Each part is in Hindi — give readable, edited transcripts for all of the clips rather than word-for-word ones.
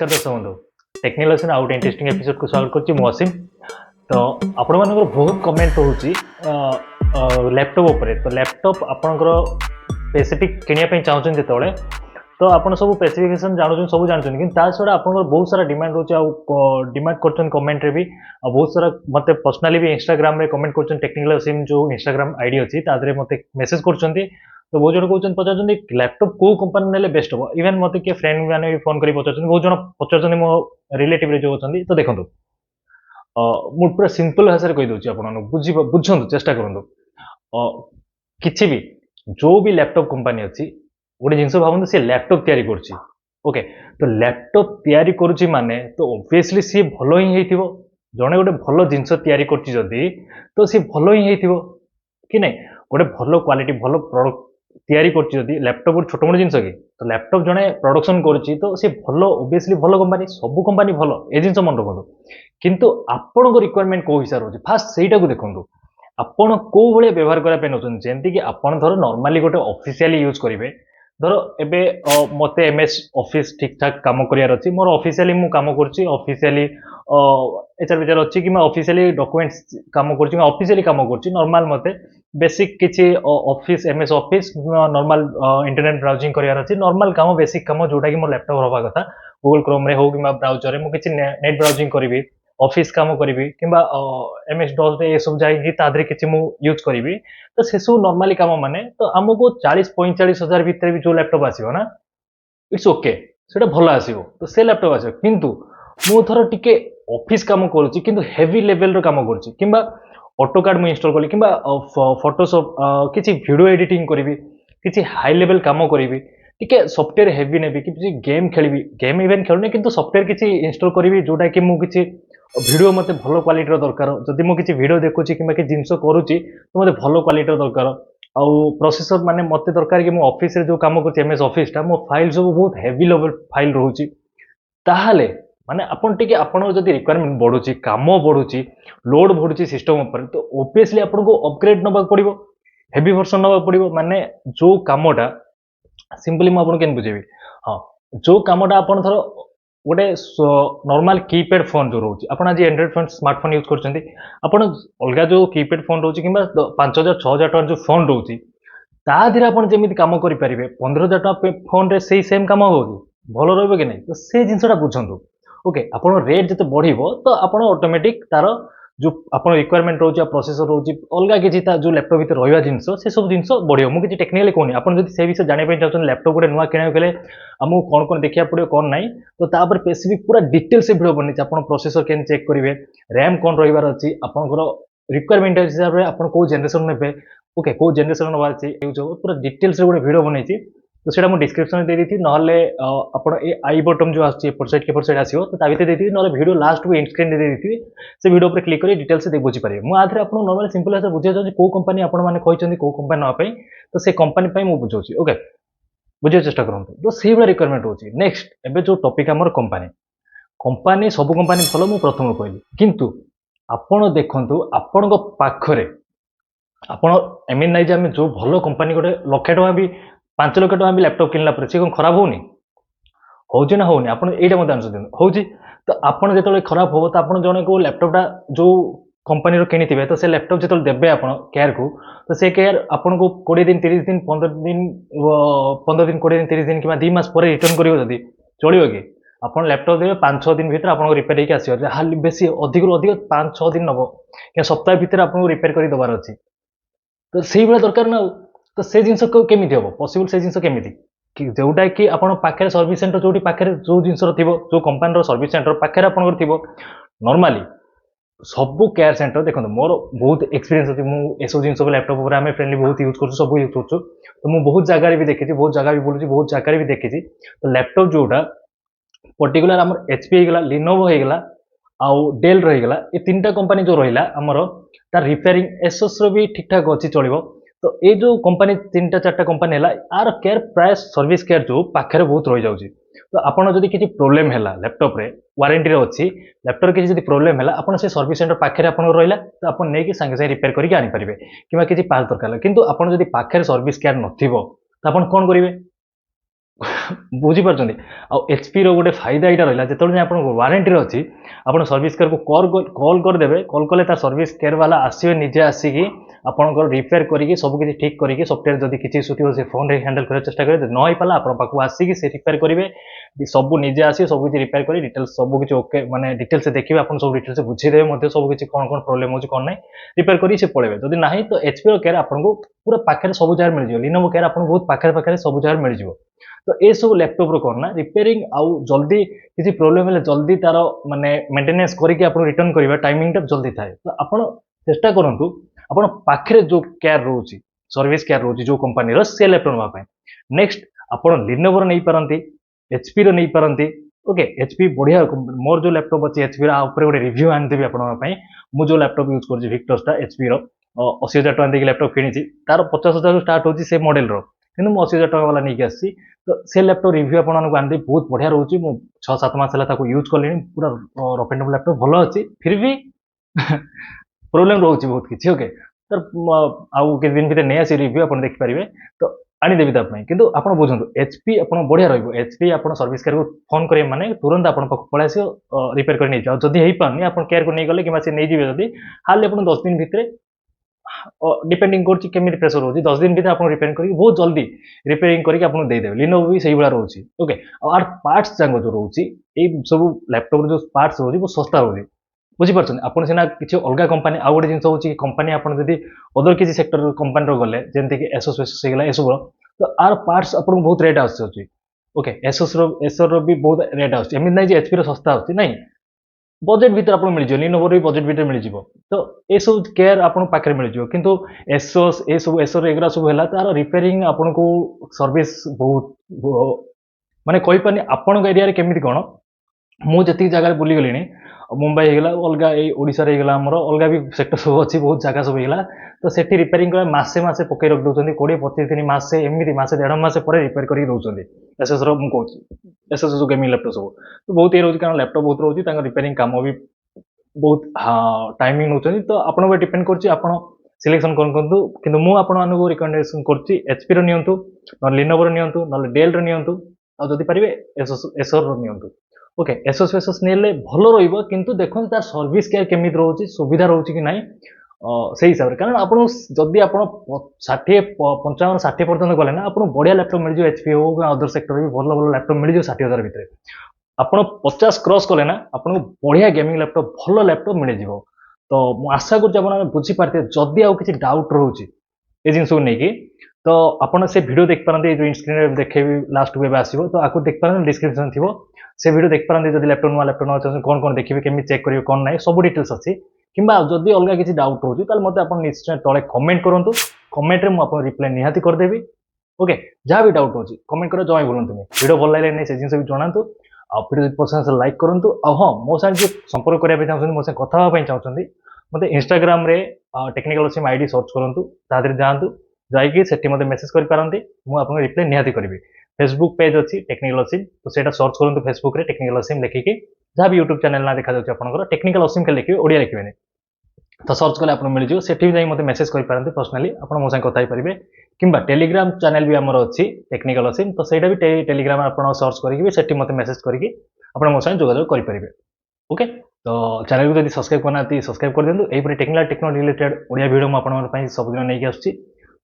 नमस्कार दर्शक बंधु टेक्निकल आउट इंटरेस्टिंग एपिसोड को स्वागत करछि मु असीम। तो आपण मानकर बहुत कमेंट होउछि लैपटॉप ऊपर। तो लैपटॉप आपनकर स्पेसिफिक किनिया पई चाहउछन जेतोळे तो आपण सब स्पेसिफिकेशन जानउछन सब जानछन कि ता छडा आपनकर बहुत सारा डिमांड होछि आ डिमांड करछन कमेंट रे भी आ बहुत सारा मते पर्सनली भी इंस्टाग्राम रे कमेंट करछन टेक्निकल असीम जो इंस्टाग्राम आईडी अछि तादरे मते मेसेज करछन्ती। तो बहुत जन कहते पचार लैपटॉप को कंपनी नेले बेस्ट हम इवेन मत किए फ्रेंड मैंने भी फोन कर पचार बहुत जन पचार मो रिलेटिव जो अच्छा तो देखो मुझे पूरा सिंपल भाषा कहीदे आप बुझु चेष्टा करूँ कि भी जो भी लैपटॉप कंपनी अच्छी गोटे जिन भावुँ सी लैपटॉप तैयारी कर ओके। तो लैपटॉप तैयारी करुच्ची माने तो ऑब्वियसली सी भल ही जड़े गोटे भल जिनस तैयारी करदी तो सी भल ही कि नहीं गोटे भल क्वालिटी भल प्रोडक्ट तैयारी करदी लैपटॉप छोट मोट जिनस कि तो लैपटॉप जड़े प्रोडक्शन करुच्ची तो सी भल ऑब्वियसली भल कंपनी सब कंपनी भल ए जिन मन रखु किंतु आपण रिक्वायरमेंट कौ हिसाब से फास्ट सेटा को देखो आपण कौ भाया व्यवहार करने नौकर जमती कि आपड़ धर नॉर्मली गोटे ऑफिशियली यूज करेंगे धर एबे मत एमएस ऑफिस ठीक ठाक काम करार अच्छी मोर ऑफिशियली मु काम करुच्ची ऑफिशियली एचआर विचार अच्छी कि ऑफिशियली डॉक्यूमेंट्स काम करुच्ची ऑफिशियली काम करुच्ची नॉर्मल मते बेसिक किसी office MS office normal internet browsing करार अच्छी नॉर्मल काम बेसिक काम जोटा कि मोर लैपटॉप रहा कथा गूगल क्रोम रे हो कि ब्राउजर में मुझे नेट ब्राउजिंग करी ऑफिस काम करी कि एमएस डॉस ये सब जाए किसी मु यूज करी तो से सब नॉर्मली काम माने तो आमको 40-45 हजार भितर भी जो लैपटॉप आसो ना इट्स ओके से भल आसो तो से लैपटॉप आसो किंतु मु थर टिके ऑफिस काम करुच्ची किंतु हेवी लेवल काम करुच्ची किंबा ऑटोकाड मुझे इंस्टॉल कली कि फोटोशॉप किसी वीडियो एडिटिंग करी किसी हाई लेवल काम करी टिके सॉफ्टवेयर हेवी नेबी कि गेम खेली गेम इवेन खेलुनी किंतु सॉफ्टवेयर किसी इंस्टॉल करी जोटा कि मु किसी वीडियो मते भल क्वालिटी दरकार जदि मु किसी वीडियो देखुची कि मैं जिनस करुच्ची तो मते भल क्वालिटी दरकार आउ प्रोसेसर माने मते दरकार कि मु ऑफिस रे जो काम करछि एमएस ऑफिस टा मो फाइल सब बहुत हेवी लेवल फाइल रहउची ताहाले माने आपण टिके आपण जदि रिक्वायरमेंट बढ़ुची काम बढ़ुची लोड बढ़ुची सिस्टम ऊपर तो ऑब्वियसली आपण को अपग्रेड नबा पड़िबो हेवी वर्जन नबा पड़िबो माने जो कामटा सिंपली मु आपण केन बुझेबी हां जो कामटा आपण थरो गोटे नॉर्मल कीपैड फोन जो रोचे आप आज एंड्रॉइड फोन स्मार्टफोन यूज कर अलग जो कीपैड फोन रोचे कि 5,000-6,000 टका जो फोन रोचे ताधीरे आप जमी कम करेंगे 15,000 टका फोन रे से सेम कम हो कि भल रही कि नहीं तो से जिनसा बुझु ओके आप रेट जिते बढ़ो तो आप ऑटोमेटिक तार जो आप रिक्वायरमेंट रोचे प्रोसेसर रोचे अलग किसी जो लैपटॉप भीतर रहा जिनस से सब जिन बढ़ो मुझे किसी टेक्निकली कहूनी आपड़ जब से विषय जानापी चाहते लैपटॉप गोटे नुआ किणा गले आमको कौन कौन देखा पड़ो कौन ना तो तापर स्पेसिफिक पूरा डिटेल से भिडियो बनी आप प्रोसेसर के चेक करेंगे रैम कौन रही अच्छी आपंकर रिक्वायरमेंट हिसाब से आप कौ जेनेरेशन ने ओके कौ जेनेरेशन नवार अच्छी यूज हो पूरा डिटेल्स गोटे भिडियो बनई तो सीटा मुझे डिस्क्रिप्शन दे दी ना आप आई बटन जो आपर साइड केपर साइड आसो तो भितर देती ना भिडियो लास्ट को एंड स्क्रीन दे दी से भिडियो पर क्लिक कर डिटेल्स से बुझीपारे मुझे आप नॉर्मल सिंपल भाषा बुझे चाहिए कौ कंपनी आपने कहते कौ कंपनी नापी तो से कंपनी मुझे बुझे ओके बुझे चेष्टा करूँ तो से भाई रिक्वायरमेंट होची नेक्स्ट एबे जो टॉपिक आमर कंपनी कंपनी सब कंपनी भल मुझे प्रथम कहली किंतु आपण देखंतु आपण पाखरे आपण एमिन नाइ जे आम जो भल कंपनी गोटे 1 लाख टका भी 5 लाख टका भी लैपटॉप किनला पर से खराब होनी होची ना होनी आपन एटा मत आंसर दिन होची तो आपन जेतले खराब हो तो आपन जने को लैपटॉपटा जो कंपनी रो किनिथिबे तो से लैपटॉप जेतले देबे आपन केयर को तो से केयर आपन को 20 दिन 30 दिन 15 दिन 20 दिन 30 दिन कि 2 मास पर रिटर्न करियो जदी चलियो कि आपन लैपटॉप देबे 5-6 दिन भीतर आपन को रिपेयर होके आसीयो हाली बेसी अधिक रो अधिक 5-6 दिन नबो कि सप्ताह भीतर आपन को रिपेयर करी दबार अछि तो सेही बेला दरकार ना तो से जिनस केमिति हम पॉसिबल से जिनस केमिति कि जोटा कि आप पाखे सर्विस सेंटर जो पाखे जो जिनस जो कंपनी सर्विस सेंटर पाखे आप नॉर्मली सब केयर सेंटर देखो मोर बहुत एक्सपीरियंस अच्छी मुझे सब जिन लैपटॉप आम फ्रेंडली बहुत यूज कर सब यूज कर तो मुझे बहुत जगह भी देखी बहुत जगह भी बोलूँ बहुत जगह भी देखी तो लैपटॉप जोटा पर्टिकुलर आम एचपी होगा लिनोवो होगा आउ डेल रहीगला ये 3टा कंपनी जो रहा आमर तार रिपेयरिंग एसोस भी ठीक ठाक अच्छी चलो तो ये जो कंपनी 3-4टा कंपनी है यार केयर प्राय सर्विस केयर जो पाखे बहुत रही जाऊँगी तो आपड़ जब किसी प्रोब्लेम है लैपटॉप रे वारंटी अच्छी लैपटॉप किसी जब प्रोब्लेम है आपड़ से सर्विस सेंटर पाखे रहा तो आप नहीं सागे सागे रिपेयर करके आनीपारे कि किसी पार्ट दरकार किंतु आपड़ जब पाखे सर्विस केयर नथिबो तो आप कौन करेंगे ବୁଝିପାରୁଛନ୍ତି ଆଉ ଏଚ୍ପିର ଗୋଟେ ଫାଇଦା ଏଇଟା ରହିଲା ଯେତେବେଳେ ଆପଣଙ୍କ ୱାରେଣ୍ଟିରେ ଅଛି ଆପଣ ସର୍ଭିସ୍ କେୟାରକୁ କଲ୍ କରିଦେବେ କଲ୍ କଲେ ତା ସର୍ଭିସ୍ କେୟାର ବାଲା ଆସିବେ ନିଜେ ଆସିକି ଆପଣଙ୍କର ରିପେୟାର କରିକି ସବୁ କିଛି ଠିକ୍ କରିକି ସଫ୍ଟୱେୟାର ଯଦି କିଛି ଇସ୍ୟୁ ଥିବ ସେ ଫୋନ୍ରେ ହ୍ୟାଣ୍ଡେଲ୍ କରିବାକୁ ଚେଷ୍ଟା କରିବେ ଯଦି ନ ହେଇପାରିଲା ଆପଣଙ୍କ ପାଖକୁ ଆସିକି ସେ ରିପେୟାର କରିବେ ସବୁ ନିଜେ ଆସିବେ ସବୁ କିଛି ରିପେୟାର କରି ଡିଟେଲ୍ସ ସବୁ କିଛି ଓକେ ମାନେ ଡିଟେଲ୍ସ ଦେଖିବେ ଆପଣ ସବୁ ଡିଟେଲ୍ସ ବୁଝିଦେବେ ମଧ୍ୟ ସବୁ କିଛି କ'ଣ କ'ଣ ପ୍ରୋବ୍ଲେମ୍ ହେଉଛି କ'ଣ ନାହିଁ ରିପେୟାର କରି ସେ ପଳେଇବେ ଯଦି ନାହିଁ ତ ଏଚ୍ପିର କେୟାର ଆପଣଙ୍କୁ ପୁରା ପାଖରେ ସବୁ ଜାଗାରେ ମିଳିଯିବ ଲିନୋଭୋ କେୟାର ଆପଣଙ୍କୁ ବହୁତ ପାଖରେ ସବୁ ଜାଗାରେ ମିଳିଯିବ ତ ଏସବୁ ଲ୍ୟାପଟପ୍ର କ'ଣ ନା ରିପେୟାରିଂ ଆଉ ଜଲ୍ଦି କିଛି ପ୍ରୋବ୍ଲେମ୍ ହେଲେ ଜଲ୍ଦି ତାର ମାନେ ମେଣ୍ଟେନାନ୍ସ କରିକି ଆପଣ ରିଟର୍ନ କରିବା ଟାଇମିଂଟା ଜଲ୍ଦି ଥାଏ ତ ଆପଣ ଚେଷ୍ଟା କରନ୍ତୁ ଆପଣ ପାଖରେ ଯେଉଁ କେୟାର ରହୁଛି ସର୍ଭିସ୍ କେୟାର ରହୁଛି ଯେଉଁ କମ୍ପାନୀର ସେ ଲ୍ୟାପଟପ୍ ନେବା ପାଇଁ ନେକ୍ସଟ ଆପଣ ଲିନୋଭୋର ନେଇପାରନ୍ତି ଏଚ୍ପିର ନେଇପାରନ୍ତି ଓକେ ଏଚ୍ପି ବଢ଼ିଆ ମୋର ଯେଉଁ ଲ୍ୟାପଟପ୍ ଅଛି ଏଚ୍ପିର ଆ ଉପରେ ଗୋଟେ ରିଭ୍ୟୁ ଆଣିଦେବି ଆପଣଙ୍କ ପାଇଁ ମୁଁ ଯେଉଁ ଲ୍ୟାପଟପ୍ ୟୁଜ୍ କରୁଛି ଭିକ୍ଟର୍ସଟା ଏଚ୍ପିର 80,000 ଟଙ୍କା ଦେଇକି ଲ୍ୟାପଟପ୍ କିଣିଛି ତାର 50,000 ଷ୍ଟାର୍ଟ ହେଉଛି ସେ ମଡେଲର କିନ୍ତୁ ମୁଁ 80,000 ଟଙ୍କା ବାଲା ନେଇକି ଆସିଛି ତ ସେ ଲ୍ୟାପଟପ୍ ରିଭ୍ୟୁ ଆପଣମାନଙ୍କୁ ଆଣିଦେବି ବହୁତ ବଢ଼ିଆ ରହୁଛି ମୁଁ 6-7 ମାସ ହେଲା ତାକୁ ୟୁଜ୍ କଲିଣି ପୁରା ରଫ୍ ଆଣ୍ଡ ଲ୍ୟାପଟପ୍ ଭଲ ଅଛି ଫିର୍ ବି ପ୍ରୋବ୍ଲେମ୍ ରହୁଛି ବହୁତ କିଛି ଓକେ ତ ଆଉ କିଛି ଦିନ ଭିତରେ ନେଇ ଆସି ରିଭ୍ୟୁ ଆପଣ ଦେଖିପାରିବେ ତ ଆଣିଦେବି ତା ପାଇଁ କିନ୍ତୁ ଆପଣ ବୁଝନ୍ତୁ ଏଚ୍ପି ଆପଣ ବଢ଼ିଆ ରହିବ ଏଚ୍ପି ଆପଣ ସର୍ଭିସ୍ କେୟାରକୁ ଫୋନ୍ କରିବେ ମାନେ ତୁରନ୍ତ ଆପଣଙ୍କ ପାଖକୁ ପଳେଇ ଆସିବ ରିପେୟାର କରି ନେଇଯିବ ଆଉ ଯଦି ହେଇପାରୁନି ଆପଣ କେୟାରକୁ ନେଇଗଲେ କିମ୍ବା ସେ ନେଇଯିବେ ଯଦି ହାଲି ଆପଣ 10 ଦିନ ଭିତରେ डिपेंडिंग କରୁଛି କେମିତି ପ୍ରେସର ରହୁଛି 10 ଦିନ ଭିତରେ ଆପଣ ରିପେୟାରିଂ କରିକି ବହୁତ ଜଲ୍ଦି ରିପେୟାରିଂ କରିକି ଆପଣଙ୍କୁ ଦେଇଦେବେ ଲିନୋଭୋ ବି ସେଇଭଳିଆ ରହୁଛି ଓକେ ଆଉ ଆର ପାର୍ଟସ୍ ଯାକ ଯେଉଁ ରହୁଛି ଏଇ ସବୁ ଲ୍ୟାପଟପ୍ର ଯେଉଁ ପାର୍ଟସ୍ ରହୁଛି ବହୁତ ଶସ୍ତା ରହୁଛି ବୁଝିପାରୁଛନ୍ତି ଆପଣ ସିନା କିଛି ଅଲଗା କମ୍ପାନୀ ଆଉ ଗୋଟେ ଜିନିଷ ହେଉଛି କମ୍ପାନୀ ଆପଣ ଯଦି ଅଦର କିଛି ସେକ୍ଟର କମ୍ପାନୀର ଗଲେ ଯେମିତିକି ଏସୋସ୍ ଫେସୋସ୍ ହେଇଗଲା ଏସବୁର ତ ଆର ପାର୍ଟସ୍ ଆପଣଙ୍କୁ ବହୁତ ରେଟ୍ ଆସୁଛି ଓକେ ଏସର ବି ବହୁତ ରେଟ୍ ଆସୁଛି ଏମିତି ନାହିଁ ଯେ ଏଚ୍ପିର ଶସ୍ତା ଆସୁଛି ନାହିଁ बजेट भितर आपको मिल लिनोभो भी बजेट भितर मिल तो ये सब केयर आपन पाखे मिल किंतु एसोस ए सब एसर एगुरा सब है तार रिपेयरिंग आपन को सर्विस बहुत माने कहि पानी आपन एरिया केमिति कोन मु जति जगह बुली गलिनी मुंबई होगला अलग ये ओडिशा रे होगला हमर अलग भी सेक्टर सब अच्छी बहुत जगह सब होगला तो सेठी रिपेयरिंग कर मासे मासे पकई रख दउछन्ती 20-25 दिन मासे एमिति मासे 1.5 मास पर रिपेयर करी दउछन्ती एसएस रो मु कहूची एसएस जो गेमिंग लैपटॉप सब तो बहुत ये रोज कारण लैपटॉप बहुत रोज तांगा रिपेयरिंग काम भी बहुत टाइमिंग नउछन्ती तो आपन पे डिपेंड करची आपन सिलेक्शन कोन करंतु किंतु मु आपन मानको रिकमेंडेशन करची एचपी रो नियंतु न लिनोवो रो नियंतु न डेल रो नियंतु आ जदी परिबे एसर रो नियंतु ओके एसोस फेसोस नेले भलो रहिबो किंतु देखो तार सर्विस केयर केमित रहउची सुविधा रहउची कि नाही से हिसाब रे कारण आपण जदी आपण 60 55 60 पर्यंत गले ना आपण बढ़िया लैपटॉप मिल जो एचपी हो अदर सेक्टर भी भलो भलो लैपटॉप मिल जो 60,000 भितर आपण 50 क्रॉस कले ना आपण बढ़िया गेमिंग लैपटॉप भलो लैपटॉप मिल जिवो तो मु आशा करछि आपण बुझी पारते जदी आउ किछि डाउट रहउची ए जिंस को नेकी तो आपण से वीडियो देख पारंते जो स्क्रीन रे देखेबी लास्ट वेब आसीबो तो आकु देख पारंते डिस्क्रिप्शन थिबो से वीडियो देख पारंते जदी लैपटॉप नुआ चाहते कौन कौन देखिए केमी चेक करिवे कौन नाही सब डिटेल्स अछि किंबा जदी अलगा किछि डाउट होउची ताल मते आपण निश्चय तळे कमेंट करंतु कमेंट रे मु आपण रिप्लाई निहाती कर देबी ओके जहाँ भी डाउट होउची कमेंट करो जमाई बोलंतु वीडियो भल लागले नै से जिंस भी जणांतु आ वीडियो पसंद से लाइक करंतु आ हां मो साथ जे संपर्क करिया पे चाहछन मो से कथा होबा पई चाहछन मते इंस्टाग्राम रे टेक्निकल सिम आईडी सर्च करंतु तादरे जांतु जाइकी सेठी मते मेसेज करि पारंती मु आपन रिप्लाई निहाती करबी फेसबुक पेज अच्छी टेक्निकल असीम तो सेटा सर्च करूँ फेसबुक रे टेक्निकल असीम लिखिकी जहाँ भी यूट्यूब चैनल ना देखा जाଉଛି आपनकर टेक्निकल असीम के लिखिबे ओडिया लिखिबेनी तो सर्च कले आपन मिल जिवो सेठी जाई मते मेसेज करि पारंती पर्सनली आपन मो संग कथा ही परिबे किंबा टेलीग्राम चैनल भी हमर अछि टेक्निकल असीम तो सेटा भी टेलीग्राम आपन सर्च करिकि भी सेठी मते मेसेज करिकि आपन मो संग जोगाजोग करि परिबे ओके तो चैनल को जदि सब्सक्राइब करनाती सब्सक्राइब कर दियंतु एई परे टेक्निकल रिलेटेड ओडिया वीडियो म आपन पई सब दिन नै आछी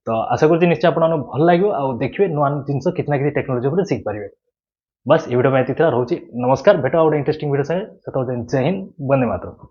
तो आशा करछि निश्चय आपन भल लागियो आ देखिबे नुआ जिंस कितना किछि टेक्नोलॉजी ऊपर सीख पारिबे बस ये वीडियो में इतना रहउछि नमस्कार भेट आउट इंटरेस्टिंग वीडियो से जय हिंद वंदे मातरम।